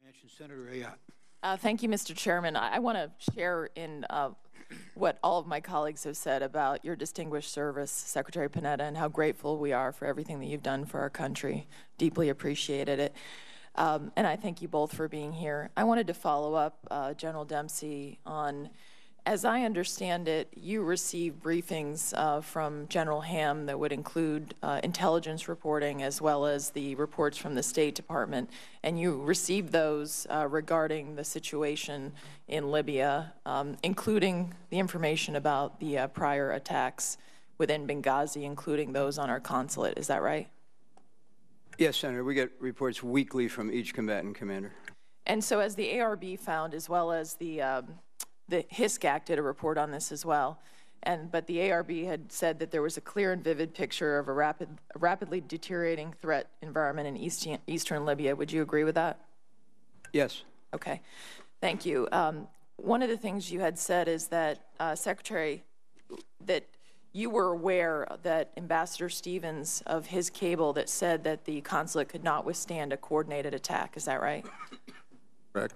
Mention Senator Ayotte. Thank you, Mr. Chairman. I want to share in what all of my colleagues have said about your distinguished service, Secretary Panetta, and how grateful we are for everything that you've done for our country. Deeply appreciated it. And I thank you both for being here. I wanted to follow up, General Dempsey, on, as I understand it, you received briefings from General Ham that would include intelligence reporting as well as the reports from the State Department, and you received those regarding the situation in Libya, including the information about the prior attacks within Benghazi, including those on our consulate. Is that right? Yes, Senator. We get reports weekly from each combatant commander. And so as the ARB found, as well as the HISC did a report on this as well, but the ARB had said that there was a clear and vivid picture of a rapidly deteriorating threat environment in eastern Libya. Would you agree with that? Yes. Okay. Thank you. One of the things you had said is that, Secretary, that you were aware that Ambassador Stevens of his cable that said that the consulate could not withstand a coordinated attack. Is that right? Correct.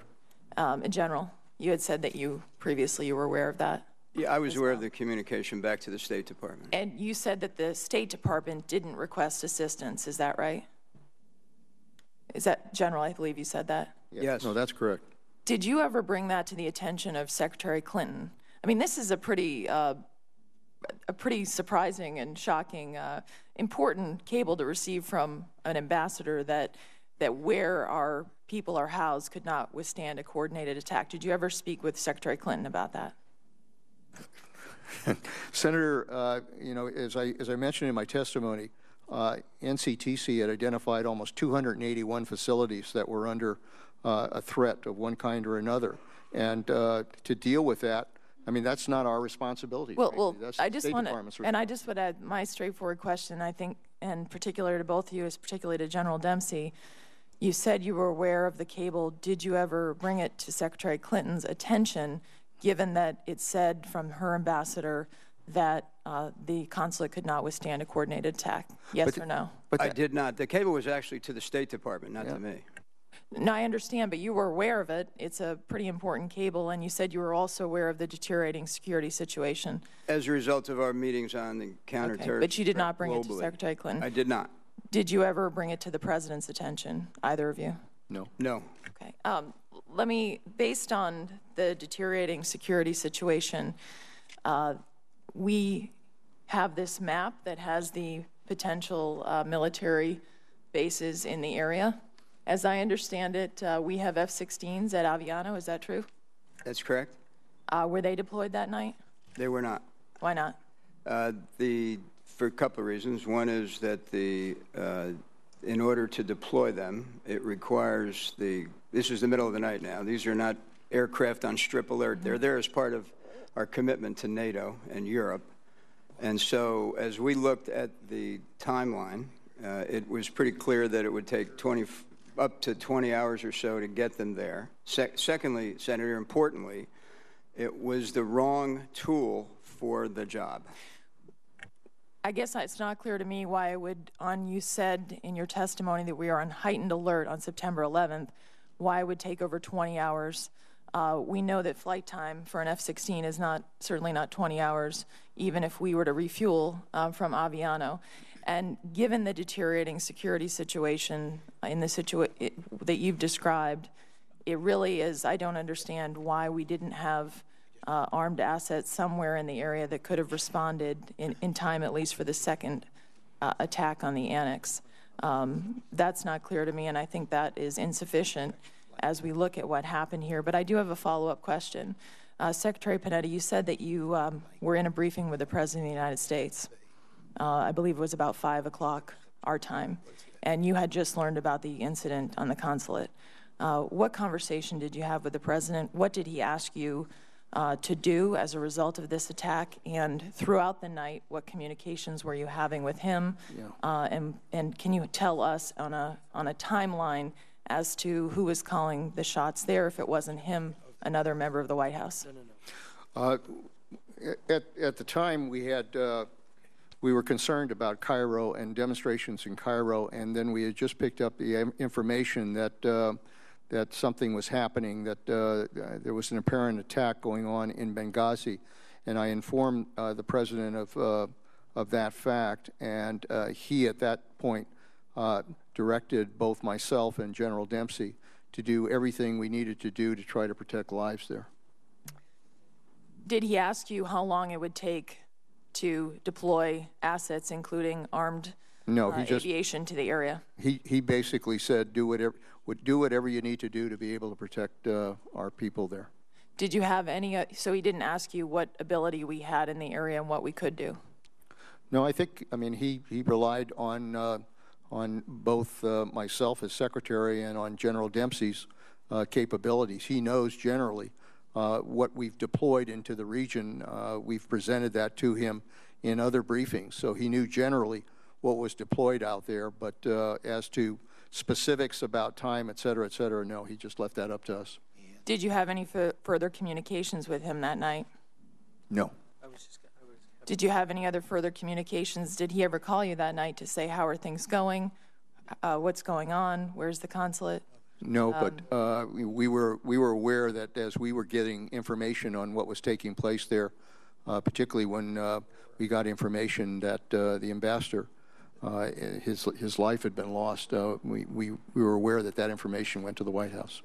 In general, you had said that previously you were aware of that? Yeah, I was aware of the communication back to the State Department. And you said that the State Department didn't request assistance. Is that right? Is that, General, I believe you said that? Yes. No, that's correct. Did you ever bring that to the attention of Secretary Clinton? I mean, this is a pretty surprising and shocking, important cable to receive from an ambassador that where our people are housed could not withstand a coordinated attack. Did you ever speak with Secretary Clinton about that? Senator, you know, as I mentioned in my testimony, NCTC had identified almost 281 facilities that were under a threat of one kind or another, and to deal with that, I mean, that's not our responsibility. Well, that's I the just State want Department's to, and I just would add my straightforward question, I think, and particular to both of you, is particularly to General Dempsey. You said you were aware of the cable. Did you ever bring it to Secretary Clinton's attention, given that it said from her ambassador that the consulate could not withstand a coordinated attack? Yes or no? I did not. The cable was actually to the State Department, not to me. No, I understand, but you were aware of it. It's a pretty important cable, and you said you were also aware of the deteriorating security situation. As a result of our meetings on the counterterrorism, but you did not bring it to Secretary Clinton? I did not. Did you ever bring it to the President's attention, either of you? No. No. Okay. Let me, based on the deteriorating security situation, we have this map that has the potential military bases in the area. As I understand it, we have F-16s at Aviano. Is that true? That's correct. Were they deployed that night? They were not. Why not? For a couple of reasons. One is that in order to deploy them, it requires this is the middle of the night now. These are not aircraft on strip alert. They're there as part of our commitment to NATO and Europe. And so as we looked at the timeline, it was pretty clear that it would take up to 20 hours or so to get them there. Secondly, Senator, importantly, it was the wrong tool for the job. I guess it's not clear to me why you said in your testimony that we are on heightened alert on September 11th, why it would take over 20 hours. We know that flight time for an F-16 is certainly not 20 hours, even if we were to refuel from Aviano. And given the deteriorating security situation that you've described, it really is, I don't understand why we didn't have armed assets somewhere in the area that could have responded in time, at least for the second attack on the annex. That's not clear to me, and I think that is insufficient as we look at what happened here. But I do have a follow-up question. Secretary Panetta, you said that you were in a briefing with the President of the United States. I believe it was about 5 o'clock our time, and you had just learned about the incident on the consulate. What conversation did you have with the President? What did he ask you to do as a result of this attack? And throughout the night, what communications were you having with him? Yeah. And can you tell us on a timeline as to who was calling the shots there, if it wasn't him, another member of the White House? At the time, we were concerned about Cairo and demonstrations in Cairo, and then we had just picked up the information that that something was happening, that there was an apparent attack going on in Benghazi, and I informed the president of that fact, and he at that point directed both myself and General Dempsey to do everything we needed to do to try to protect lives there. Did he ask you how long it would take to deploy assets, including armed aviation, to the area? He basically said, do whatever you need to do to be able to protect our people there. Did you have any, so he didn't ask you what ability we had in the area and what we could do? No, I mean, he relied on both myself as secretary and on General Dempsey's capabilities. He knows generally what we've deployed into the region. We've presented that to him in other briefings, so he knew generally what was deployed out there, but as to specifics about time, et cetera, no, he just left that up to us. Did you have any further communications with him that night? No. Did you have any other further communications? Did he ever call you that night to say, how are things going? What's going on? Where's the consulate? No, but we were aware that as we were getting information on what was taking place there, particularly when we got information that the ambassador, his life had been lost, we were aware that that information went to the White House.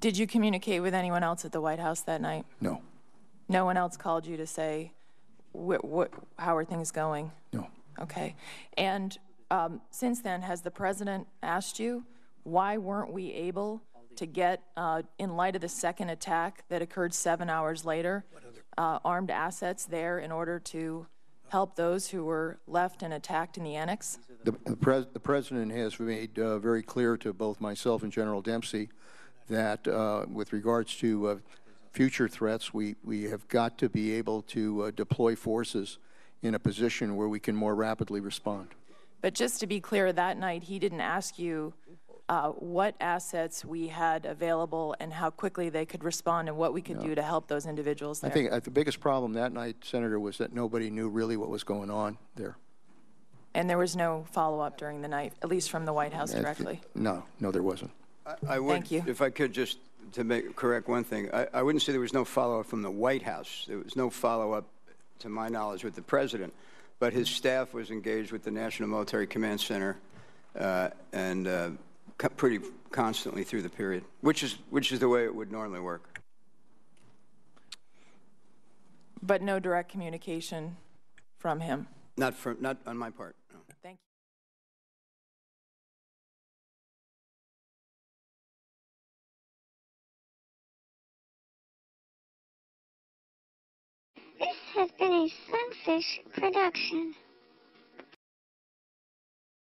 Did you communicate with anyone else at the White House that night? No. No one else called you to say, how are things going? No. Okay. And since then, has the president asked you, why weren't we able to get, in light of the second attack that occurred 7 hours later, armed assets there in order to help those who were left and attacked in the annex? The president has made very clear to both myself and General Dempsey that with regards to future threats, we have got to be able to deploy forces in a position where we can more rapidly respond. But just to be clear, that night he didn't ask you what assets we had available and how quickly they could respond and what we could do to help those individuals there. I think the biggest problem that night, Senator, was that nobody knew really what was going on there. And there was no follow-up during the night, at least from the White House directly? No, there wasn't. I would, Thank you. if I could just correct one thing, I wouldn't say there was no follow-up from the White House. There was no follow-up, to my knowledge, with the president, but his staff was engaged with the National Military Command Center and pretty constantly through the period, which is the way it would normally work. But no direct communication from him? Not on my part. No. Thank you. This has been a Sunfish production.